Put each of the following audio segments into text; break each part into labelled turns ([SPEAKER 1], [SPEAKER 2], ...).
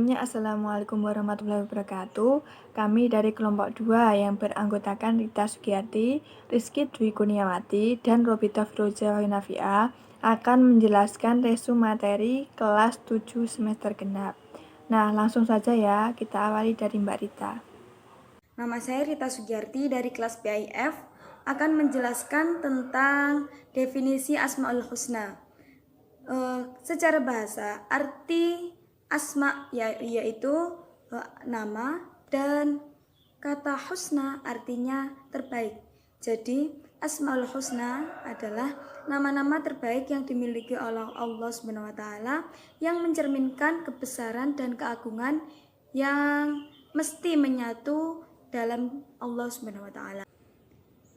[SPEAKER 1] Sebelumnya, Assalamualaikum warahmatullahi wabarakatuh. Kami dari kelompok 2 yang beranggotakan Rita Sugiyarti, Rizky Dwi Kurniawati, dan Robita Firoza Nafi'ah akan menjelaskan resume materi kelas 7 semester genap. Nah, langsung saja ya, kita awali dari Mbak Rita.
[SPEAKER 2] Nama saya Rita Sugiyarti dari kelas PIF akan menjelaskan tentang definisi Asmaul Husna. Secara bahasa, arti asma yaitu nama, dan kata husna artinya terbaik. Jadi Asmaul Husna adalah nama-nama terbaik yang dimiliki oleh Allah SWT yang mencerminkan kebesaran dan keagungan yang mesti menyatu dalam Allah SWT.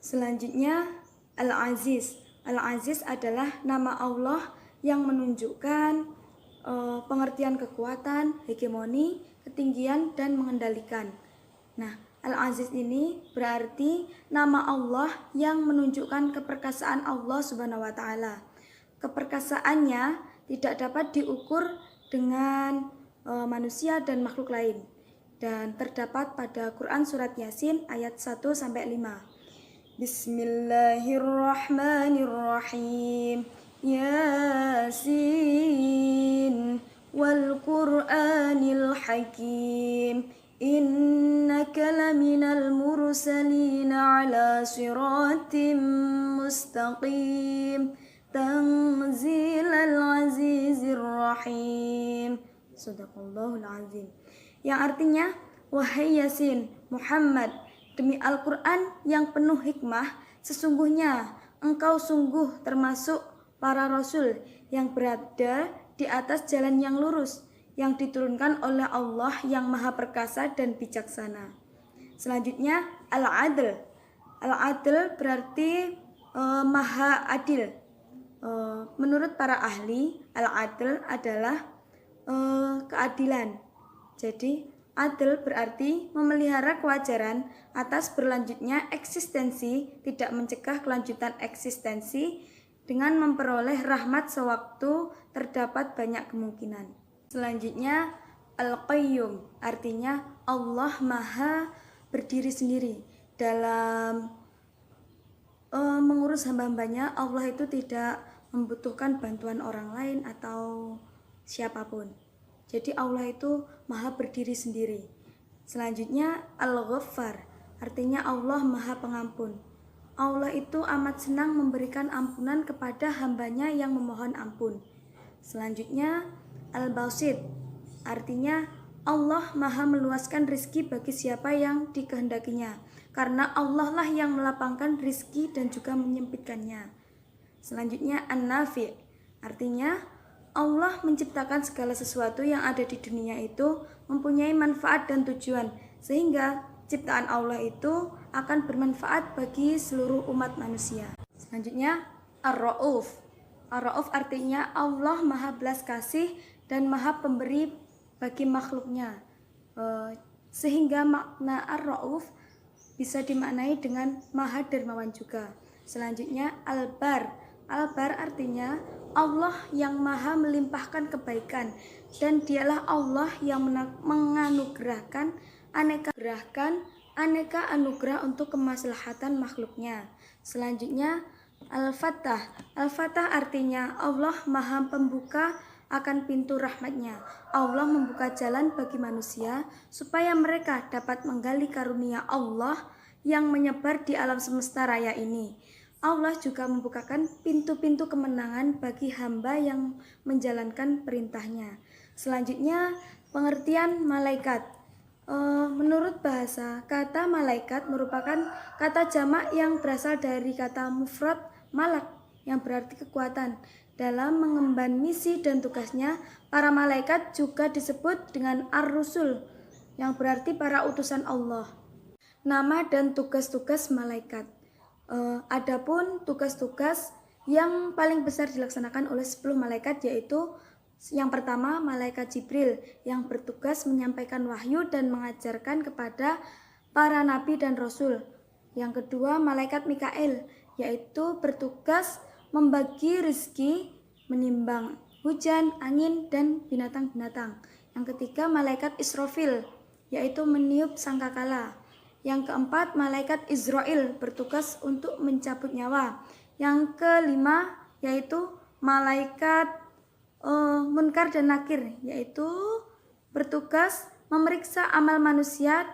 [SPEAKER 2] Selanjutnya Al-Aziz. Al-Aziz adalah nama Allah yang menunjukkan pengertian kekuatan, hegemoni, ketinggian, dan mengendalikan. Nah, Al-Aziz ini berarti nama Allah yang menunjukkan keperkasaan Allah Subhanahu wa taala. Keperkasaannya tidak dapat diukur dengan manusia dan makhluk lain. Dan terdapat pada Quran surat Yasin ayat 1 sampai 5. Bismillahirrahmanirrahim. Yasin wal Qur'anil Hakim. Innaka laminal mursalina ala siratim mustaqim. Tanzilal azizir rahim. Sadaqallahul azim. Yang artinya, wahai Yasin, Muhammad, demi Al-Quran yang penuh hikmah, sesungguhnya engkau sungguh termasuk para rasul yang berada di atas jalan yang lurus, yang diturunkan oleh Allah yang maha perkasa dan bijaksana. Selanjutnya, Al-Adl. Al-Adl berarti maha adil. Menurut para ahli, Al-Adl adalah keadilan. Jadi, adil berarti memelihara kewajaran atas berlanjutnya eksistensi, tidak mencegah kelanjutan eksistensi dengan memperoleh rahmat sewaktu terdapat banyak kemungkinan. Selanjutnya, Al-Qayyum artinya Allah maha berdiri sendiri. Dalam mengurus hamba-hambanya, Allah itu tidak membutuhkan bantuan orang lain atau siapapun. Jadi Allah itu maha berdiri sendiri. Selanjutnya Al-Ghaffar, artinya Allah maha pengampun. Allah itu amat senang memberikan ampunan kepada hambanya yang memohon ampun. Selanjutnya Al-Basit, artinya Allah maha meluaskan rizki bagi siapa yang dikehendakinya, karena Allah lah yang melapangkan rizki dan juga menyempitkannya. Selanjutnya An-Nafi, artinya Allah menciptakan segala sesuatu yang ada di dunia itu mempunyai manfaat dan tujuan, sehingga ciptaan Allah itu akan bermanfaat bagi seluruh umat manusia. Selanjutnya Ar-Ra'uf. Ar-Ra'uf artinya Allah maha belas kasih dan maha pemberi bagi makhluknya, sehingga makna Ar-Ra'uf bisa dimaknai dengan maha dermawan juga. Selanjutnya Al-Bar. Al-Bar artinya Allah yang maha melimpahkan kebaikan, dan dialah Allah yang menganugerahkan aneka anugerah untuk kemaslahatan makhluknya. Selanjutnya Al-Fattah. Al-Fattah artinya Allah maha pembuka akan pintu rahmatnya. Allah membuka jalan bagi manusia supaya mereka dapat menggali karunia Allah yang menyebar di alam semesta raya ini. Allah juga membukakan pintu-pintu kemenangan bagi hamba yang menjalankan perintahnya. Selanjutnya, pengertian malaikat. Menurut bahasa, kata malaikat merupakan kata jamak yang berasal dari kata mufrad malak yang berarti kekuatan. Dalam mengemban misi dan tugasnya, para malaikat juga disebut dengan ar-rusul yang berarti para utusan Allah. Nama dan tugas-tugas malaikat. Adapun tugas-tugas yang paling besar dilaksanakan oleh 10 malaikat, yaitu yang pertama malaikat Jibril yang bertugas menyampaikan wahyu dan mengajarkan kepada para nabi dan rasul. Yang kedua malaikat Mikail, yaitu bertugas membagi rezeki, menimbang hujan, angin, dan binatang-binatang. Yang ketiga, malaikat Israfil, yaitu meniup sangkakala. Yang keempat, malaikat Israel, bertugas untuk mencabut nyawa. Yang kelima, yaitu malaikat Munkar dan Nakir, yaitu bertugas memeriksa amal manusia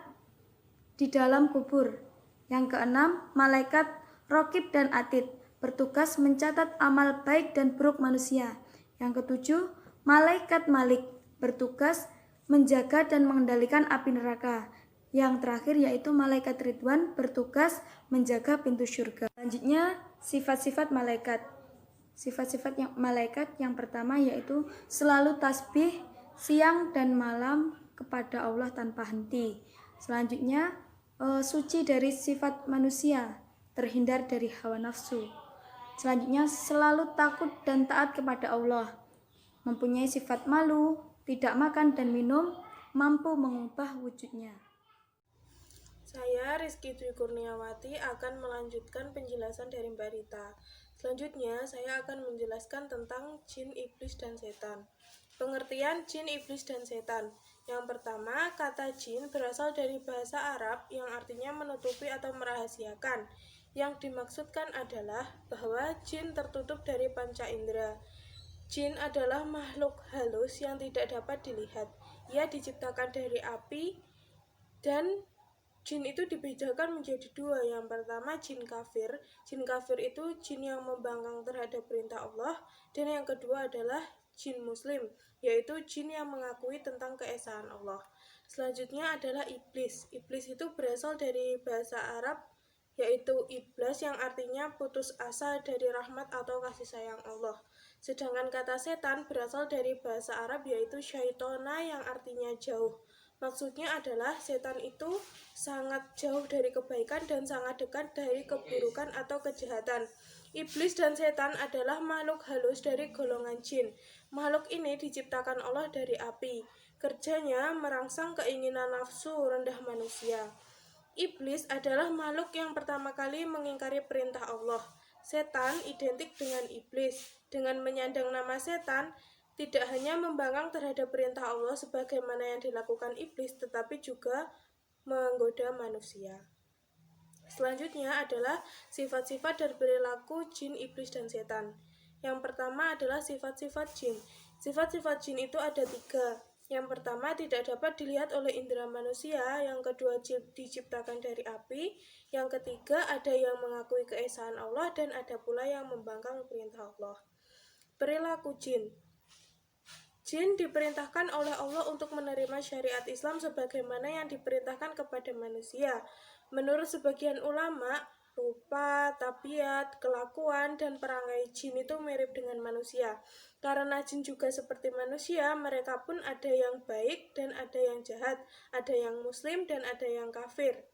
[SPEAKER 2] di dalam kubur. Yang keenam, malaikat Rokib dan Atid, bertugas mencatat amal baik dan buruk manusia. Yang ketujuh, malaikat Malik, bertugas menjaga dan mengendalikan api neraka. Yang terakhir yaitu malaikat Ridwan, bertugas menjaga pintu surga. Selanjutnya, sifat-sifat malaikat. Sifat-sifat malaikat yang pertama yaitu selalu tasbih siang dan malam kepada Allah tanpa henti. Selanjutnya, suci dari sifat manusia, terhindar dari hawa nafsu. Selanjutnya, selalu takut dan taat kepada Allah, mempunyai sifat malu, tidak makan dan minum, mampu mengubah wujudnya.
[SPEAKER 3] Saya, Rizky Dwi Kurniawati, akan melanjutkan penjelasan dari Mbak Rita. Selanjutnya, saya akan menjelaskan tentang jin, iblis, dan setan. Pengertian jin, iblis, dan setan. Yang pertama, kata jin berasal dari bahasa Arab yang artinya menutupi atau merahasiakan. Yang dimaksudkan adalah bahwa jin tertutup dari panca indera. Jin adalah makhluk halus yang tidak dapat dilihat. Ia diciptakan dari api dan jin itu dibedakan menjadi dua. Yang pertama jin kafir. Jin kafir itu jin yang membangkang terhadap perintah Allah. Dan yang kedua adalah jin muslim, yaitu jin yang mengakui tentang keesaan Allah. Selanjutnya adalah iblis. Iblis itu berasal dari bahasa Arab yaitu iblis yang artinya putus asa dari rahmat atau kasih sayang Allah. Sedangkan kata setan berasal dari bahasa Arab yaitu syaitona yang artinya jauh. Maksudnya adalah setan itu sangat jauh dari kebaikan dan sangat dekat dari keburukan atau kejahatan. Iblis dan setan adalah makhluk halus dari golongan jin. Makhluk ini diciptakan Allah dari api. Kerjanya merangsang keinginan nafsu rendah manusia. Iblis adalah makhluk yang pertama kali mengingkari perintah Allah. Setan identik dengan iblis. Dengan menyandang nama setan, tidak hanya membangkang terhadap perintah Allah sebagaimana yang dilakukan iblis, tetapi juga menggoda manusia. Selanjutnya adalah sifat-sifat dan perilaku jin, iblis, dan setan. Yang pertama adalah sifat-sifat jin. Sifat-sifat jin itu ada 3. Yang pertama tidak dapat dilihat oleh indera manusia, yang kedua diciptakan dari api, yang ketiga ada yang mengakui keesaan Allah, dan ada pula yang membangkang perintah Allah. Perilaku jin. Jin diperintahkan oleh Allah untuk menerima syariat Islam sebagaimana yang diperintahkan kepada manusia. Menurut sebagian ulama, rupa, tabiat, kelakuan, dan perangai jin itu mirip dengan manusia. Karena jin juga seperti manusia, mereka pun ada yang baik dan ada yang jahat, ada yang muslim dan ada yang kafir.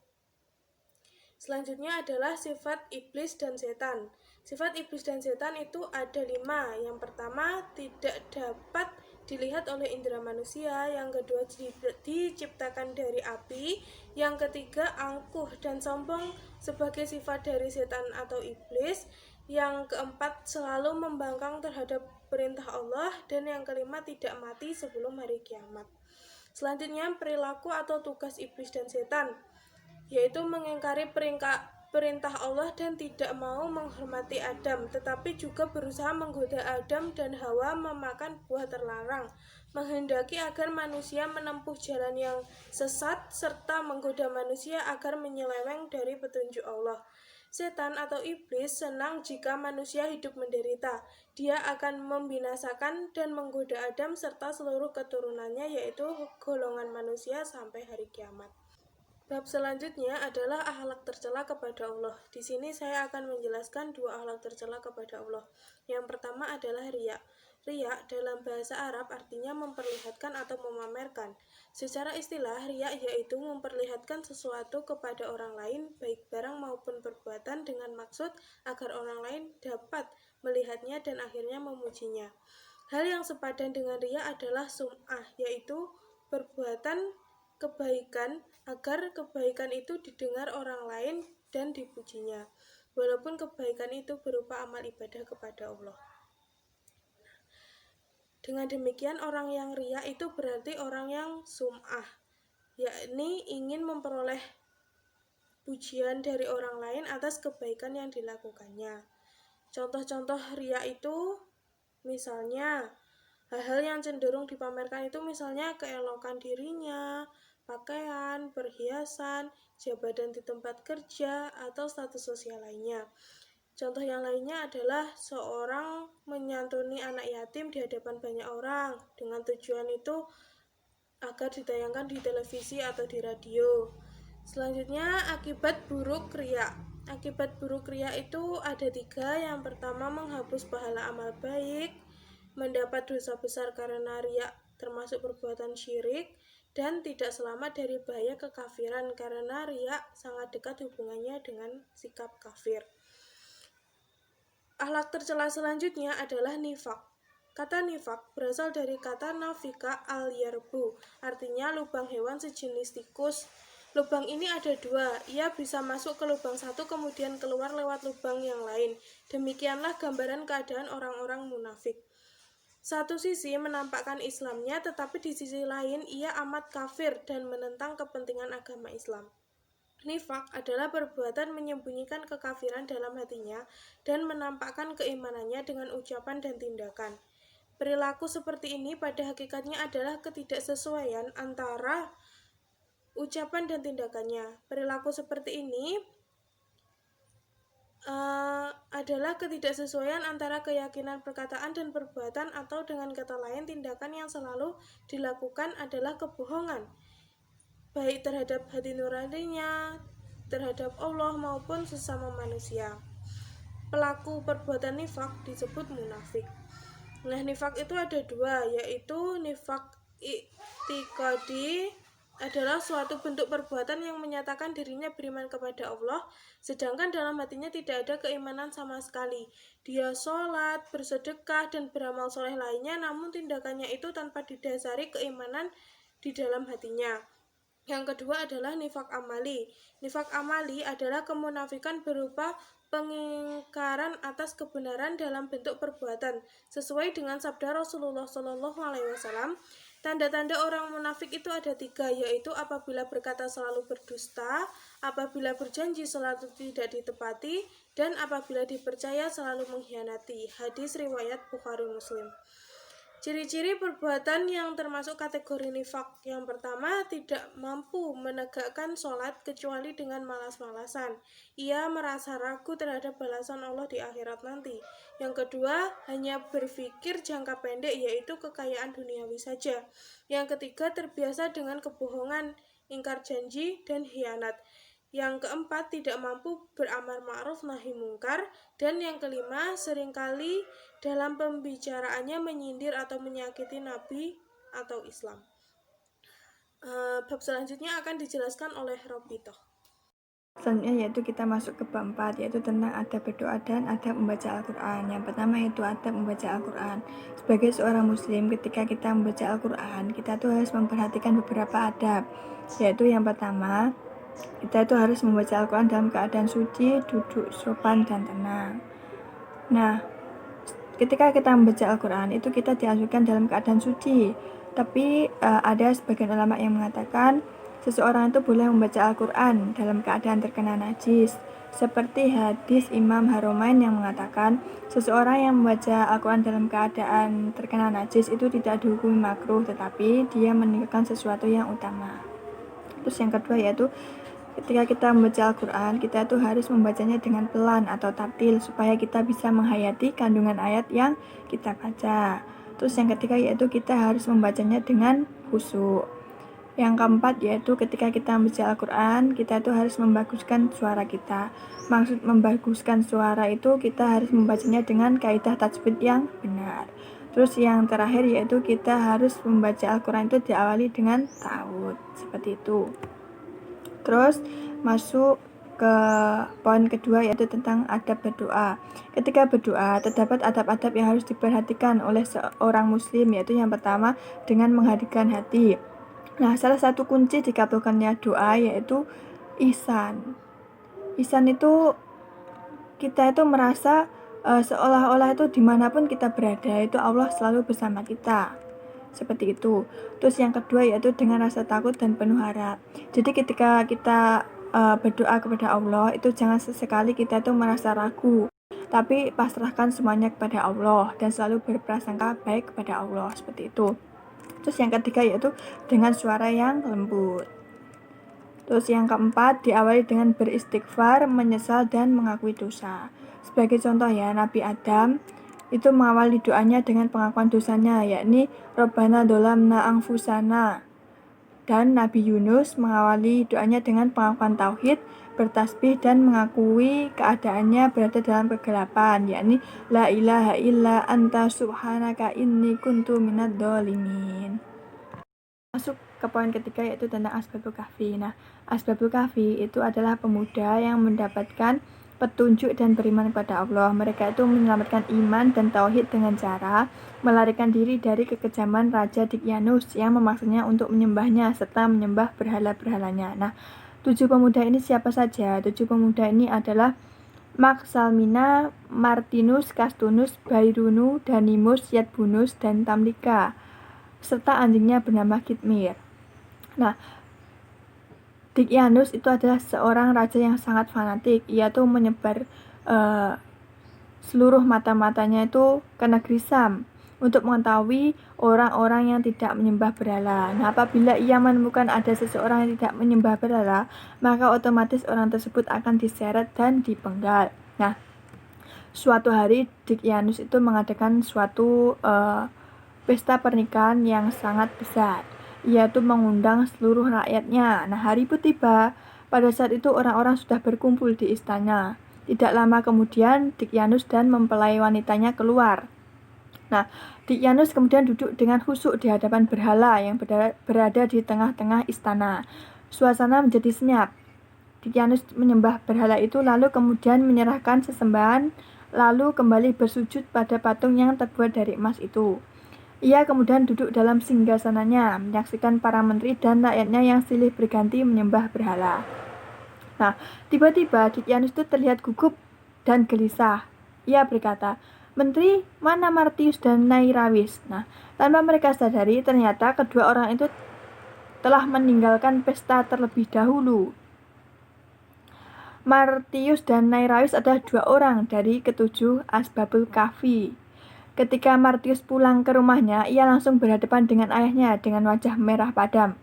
[SPEAKER 3] Selanjutnya adalah sifat iblis dan setan. Sifat iblis dan setan itu ada 5. Yang pertama, tidak dapat dilihat oleh indera manusia. Yang kedua, diciptakan dari api. Yang ketiga, angkuh dan sombong sebagai sifat dari setan atau iblis. Yang keempat, selalu membangkang terhadap perintah Allah. Dan yang kelima, tidak mati sebelum hari kiamat. Selanjutnya, perilaku atau tugas iblis dan setan, yaitu mengingkari perintah Allah dan tidak mau menghormati Adam, tetapi juga berusaha menggoda Adam dan Hawa memakan buah terlarang, menghendaki agar manusia menempuh jalan yang sesat, serta menggoda manusia agar menyeleweng dari petunjuk Allah. Setan atau iblis senang jika manusia hidup menderita. Dia akan membinasakan dan menggoda Adam serta seluruh keturunannya, yaitu golongan manusia sampai hari kiamat. Bab selanjutnya adalah akhlak tercela kepada Allah. Di sini saya akan menjelaskan 2 akhlak tercela kepada Allah. Yang pertama adalah riya. Riya dalam bahasa Arab artinya memperlihatkan atau memamerkan. Secara istilah, riya yaitu memperlihatkan sesuatu kepada orang lain, baik barang maupun perbuatan, dengan maksud agar orang lain dapat melihatnya dan akhirnya memujinya. Hal yang sepadan dengan riya adalah sum'ah, yaitu perbuatan kebaikan agar kebaikan itu didengar orang lain dan dipujinya, walaupun kebaikan itu berupa amal ibadah kepada Allah. Dengan demikian orang yang riya itu berarti orang yang sum'ah, yakni ingin memperoleh pujian dari orang lain atas kebaikan yang dilakukannya. Contoh-contoh riya itu misalnya hal-hal yang cenderung dipamerkan itu misalnya keelokan dirinya, pakaian, perhiasan, jabatan di tempat kerja, atau status sosial lainnya. Contoh yang lainnya adalah seorang menyantuni anak yatim di hadapan banyak orang dengan tujuan itu agar ditayangkan di televisi atau di radio. Selanjutnya, akibat buruk riya. Akibat buruk riya itu ada 3. Yang pertama, menghapus pahala amal baik, mendapat dosa besar karena riya termasuk perbuatan syirik, dan tidak selamat dari bahaya kekafiran karena riya sangat dekat hubungannya dengan sikap kafir. Akhlak tercela selanjutnya adalah nifak. Kata nifak berasal dari kata nafika al-yarbu, artinya lubang hewan sejenis tikus. Lubang ini ada 2, ia bisa masuk ke lubang satu kemudian keluar lewat lubang yang lain. Demikianlah gambaran keadaan orang-orang munafik. Satu sisi menampakkan Islamnya, tetapi di sisi lain ia amat kafir dan menentang kepentingan agama Islam. Nifak adalah perbuatan menyembunyikan kekafiran dalam hatinya dan menampakkan keimanannya dengan ucapan dan tindakan. Perilaku seperti ini pada hakikatnya adalah ketidaksesuaian antara ucapan dan tindakannya. Perilaku seperti ini adalah ketidaksesuaian antara keyakinan perkataan dan perbuatan, atau dengan kata lain tindakan yang selalu dilakukan adalah kebohongan, baik terhadap hati nuraninya, terhadap Allah maupun sesama manusia. Pelaku perbuatan nifak disebut munafik. Nah, nifak itu ada 2, yaitu nifak i'tiqadi adalah suatu bentuk perbuatan yang menyatakan dirinya beriman kepada Allah, sedangkan dalam hatinya tidak ada keimanan sama sekali. Dia sholat, bersedekah, dan beramal soleh lainnya, namun tindakannya itu tanpa didasari keimanan di dalam hatinya. Yang kedua adalah nifak amali. Nifak amali adalah kemunafikan berupa pengingkaran atas kebenaran dalam bentuk perbuatan, sesuai dengan sabda Rasulullah SAW. Tanda-tanda orang munafik itu ada 3, yaitu apabila berkata selalu berdusta, apabila berjanji selalu tidak ditepati, dan apabila dipercaya selalu mengkhianati. Hadis riwayat Bukhari Muslim. Ciri-ciri perbuatan yang termasuk kategori nifak. Yang pertama, tidak mampu menegakkan sholat kecuali dengan malas-malasan. Ia merasa ragu terhadap balasan Allah di akhirat nanti. Yang kedua, hanya berpikir jangka pendek, yaitu kekayaan duniawi saja. Yang ketiga, terbiasa dengan kebohongan, ingkar janji, dan khianat. Yang keempat, tidak mampu beramar ma'ruf nahi mungkar. Dan yang kelima, seringkali dalam pembicaraannya menyindir atau menyakiti Nabi atau Islam. Bab selanjutnya akan dijelaskan oleh Robito.
[SPEAKER 1] Selanjutnya yaitu kita masuk ke bab 4, yaitu tentang adab berdoa dan adab membaca Al-Quran. Yang pertama yaitu adab membaca Al-Quran. Sebagai seorang muslim, ketika kita membaca Al-Quran, kita tuh harus memperhatikan beberapa adab. Yaitu yang pertama, kita itu harus membaca Al-Quran dalam keadaan suci, duduk sopan dan tenang. Nah, ketika kita membaca Al-Quran itu kita dianjurkan dalam keadaan suci. Tapi ada sebagian ulama yang mengatakan seseorang itu boleh membaca Al-Quran dalam keadaan terkena najis. Seperti hadis Imam Haromain yang mengatakan seseorang yang membaca Al-Quran dalam keadaan terkena najis itu tidak dihukumi makruh, tetapi dia meninggalkan sesuatu yang utama. Terus yang kedua yaitu ketika kita membaca Al-Quran, kita tuh harus membacanya dengan pelan atau tartil supaya kita bisa menghayati kandungan ayat yang kita baca. Terus yang ketiga yaitu kita harus membacanya dengan khusyuk. Yang keempat yaitu ketika kita membaca Al-Quran, kita tuh harus membaguskan suara kita. Maksud membaguskan suara itu kita harus membacanya dengan kaidah tajwid yang benar. Terus yang terakhir yaitu kita harus membaca Al-Quran itu diawali dengan ta'awudz, seperti itu. Terus masuk ke poin kedua yaitu tentang adab berdoa. Ketika berdoa, terdapat adab-adab yang harus diperhatikan oleh seorang muslim, yaitu yang pertama dengan menghadirkan hati. Nah, salah satu kunci dikabulkannya doa yaitu ihsan. Ihsan itu kita itu merasa seolah-olah itu dimanapun kita berada itu Allah selalu bersama kita. Seperti itu. Terus yang kedua yaitu dengan rasa takut dan penuh harap. Jadi ketika kita berdoa kepada Allah itu jangan sesekali kita itu merasa ragu, tapi pasrahkan semuanya kepada Allah dan selalu berprasangka baik kepada Allah, seperti itu. Terus yang ketiga yaitu dengan suara yang lembut. Terus yang keempat diawali dengan beristighfar, menyesal dan mengakui dosa. Sebagai contoh ya, Nabi Adam itu mengawali doanya dengan pengakuan dosanya, yakni Rabbana dzolamna anfusana. Dan Nabi Yunus mengawali doanya dengan pengakuan tauhid, bertasbih dan mengakui keadaannya berada dalam kegelapan, yakni la ilaha illa anta subhanaka inni kuntu minadz dzalimin. Masuk ke poin ketiga yaitu tentang Asbabul Kahfi. Nah, Asbabul Kahfi itu adalah pemuda yang mendapatkan petunjuk dan beriman kepada Allah. Mereka itu menyelamatkan iman dan tauhid dengan cara melarikan diri dari kekejaman Raja Dicyanus yang memaksanya untuk menyembahnya serta menyembah berhala-berhalanya. Nah, 7 pemuda ini siapa saja? 7 pemuda ini adalah Maxalmina, Martinus, Castunus, Bairunu, Danimus, Yadbunus, dan Tamlika, serta anjingnya bernama Kitmir. Nah, Dicyanus itu adalah seorang raja yang sangat fanatik. Ia tuh menyebar seluruh mata-matanya itu ke negeri Sam untuk mengetahui orang-orang yang tidak menyembah berhala. Nah, apabila ia menemukan ada seseorang yang tidak menyembah berhala, maka otomatis orang tersebut akan diseret dan dipenggal. Nah, suatu hari Dicyanus itu mengadakan suatu pesta pernikahan yang sangat besar. Ia tuh mengundang seluruh rakyatnya. Nah, hari pun tiba. Pada saat itu orang-orang sudah berkumpul di istana. Tidak lama kemudian Dicyanus dan mempelai wanitanya keluar. Nah, Dicyanus kemudian duduk dengan khusyuk di hadapan berhala yang berada di tengah-tengah istana. Suasana menjadi senyap. Dicyanus menyembah berhala itu lalu kemudian menyerahkan sesembahan lalu kembali bersujud pada patung yang terbuat dari emas itu. Ia kemudian duduk dalam singgasananya, menyaksikan para menteri dan rakyatnya yang silih berganti menyembah berhala. Nah, tiba-tiba Dicyanus itu terlihat gugup dan gelisah. Ia berkata, "Menteri, mana Martius dan Nairawis?" Nah, tanpa mereka sadari, ternyata kedua orang itu telah meninggalkan pesta terlebih dahulu. Martius dan Nairawis adalah 2 orang dari ke-7 Asbabul Kahfi. Ketika Martius pulang ke rumahnya, ia langsung berhadapan dengan ayahnya dengan wajah merah padam.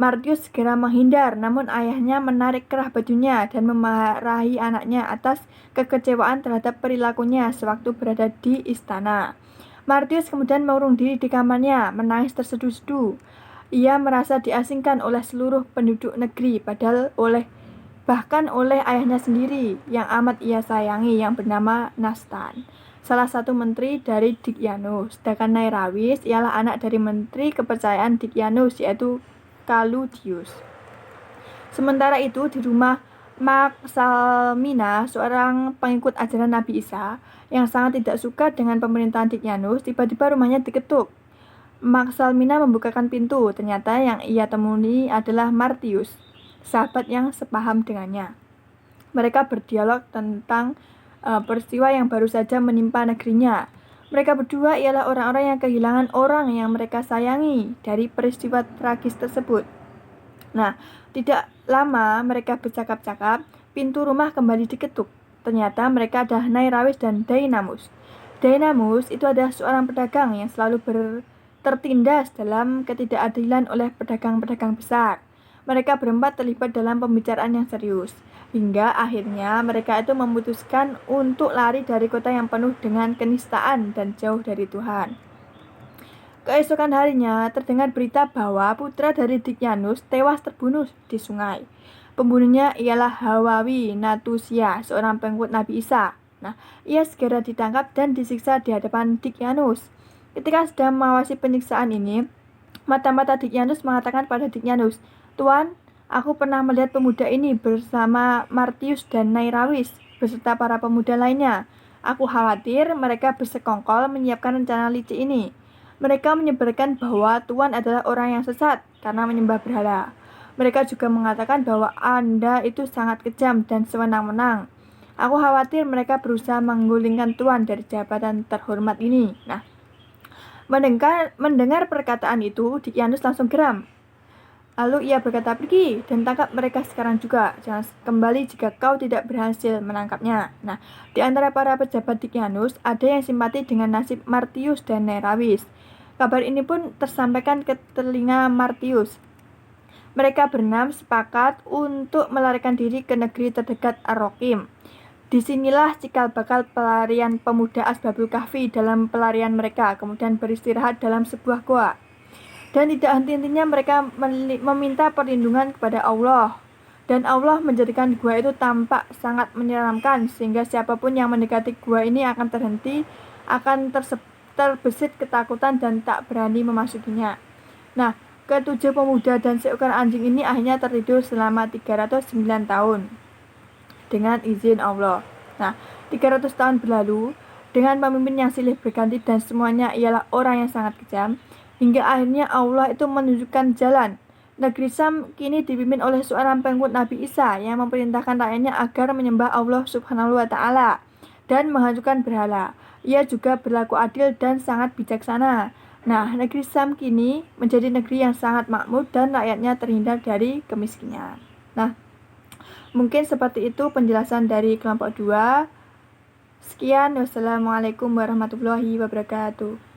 [SPEAKER 1] Martius segera menghindar, namun ayahnya menarik kerah bajunya dan memarahi anaknya atas kekecewaan terhadap perilakunya sewaktu berada di istana. Martius kemudian mengurung diri di kamarnya, menangis terseduh-seduh. Ia merasa diasingkan oleh seluruh penduduk negeri, bahkan oleh ayahnya sendiri yang amat ia sayangi yang bernama Nastan, salah satu menteri dari Dicyanus. Sedangkan Nairawis ialah anak dari menteri kepercayaan Dicyanus yaitu Kaludius. Sementara itu di rumah Maxalmina, seorang pengikut ajaran Nabi Isa yang sangat tidak suka dengan pemerintahan Dicyanus, tiba-tiba rumahnya diketuk. Maxalmina membukakan pintu, ternyata yang ia temui adalah Martius, sahabat yang sepaham dengannya. Mereka berdialog tentang peristiwa yang baru saja menimpa negerinya. Mereka berdua ialah orang-orang yang kehilangan orang yang mereka sayangi dari peristiwa tragis tersebut. Nah, tidak lama mereka bercakap-cakap, pintu rumah kembali diketuk. Ternyata mereka adalah Nairawis dan Dainamus. Dainamus itu adalah seorang pedagang yang selalu tertindas dalam ketidakadilan oleh pedagang-pedagang besar. Mereka berempat terlibat dalam pembicaraan yang serius. Hingga akhirnya mereka itu memutuskan untuk lari dari kota yang penuh dengan kenistaan dan jauh dari Tuhan. Keesokan harinya terdengar berita bahwa putra dari Dicyanus tewas terbunuh di sungai. Pembunuhnya ialah Hawawi Natusia, seorang pengikut Nabi Isa. Nah, ia segera ditangkap dan disiksa di hadapan Dicyanus. Ketika sedang mengawasi penyiksaan ini, mata-mata Dicyanus mengatakan pada Dicyanus, "Tuan, aku pernah melihat pemuda ini bersama Martius dan Nairawis beserta para pemuda lainnya. Aku khawatir mereka bersekongkol menyiapkan rencana licik ini. Mereka menyebarkan bahwa Tuan adalah orang yang sesat karena menyembah berhala. Mereka juga mengatakan bahwa Anda itu sangat kejam dan sewenang-wenang. Aku khawatir mereka berusaha menggulingkan Tuan dari jabatan terhormat ini. Nah, mendengar perkataan itu, Dicyanus langsung geram. Lalu ia berkata, pergi dan tangkap mereka sekarang juga. Jangan kembali jika kau tidak berhasil menangkapnya. Nah, di antara para pejabat Dicyanus, ada yang simpati dengan nasib Martius dan Nerawis. Kabar ini pun tersampaikan ke telinga Martius. Mereka berenam sepakat untuk melarikan diri ke negeri terdekat Arokim. Disinilah cikal bakal pelarian pemuda Asbabul Kahfi dalam pelarian mereka, kemudian beristirahat dalam sebuah goa. Dan tidak henti-hentinya mereka meminta perlindungan kepada Allah. Dan Allah menjadikan gua itu tampak sangat menyeramkan, sehingga siapapun yang mendekati gua ini akan terhenti, akan terbesit ketakutan dan tak berani memasukinya. Nah, ketujuh pemuda dan seekor anjing ini akhirnya tertidur selama 309 tahun dengan izin Allah. Nah, 300 tahun berlalu dengan pemimpin yang silih berganti dan semuanya ialah orang yang sangat kejam. Hingga akhirnya Allah itu menunjukkan jalan. Negeri Syam kini dipimpin oleh seorang pengikut Nabi Isa yang memerintahkan rakyatnya agar menyembah Allah Subhanahu wa Ta'ala dan menghancurkan berhala. Ia juga berlaku adil dan sangat bijaksana. Nah, negeri Syam kini menjadi negeri yang sangat makmur dan rakyatnya terhindar dari kemiskinan. Nah, mungkin seperti itu penjelasan dari kelompok 2. Sekian, wassalamualaikum warahmatullahi wabarakatuh.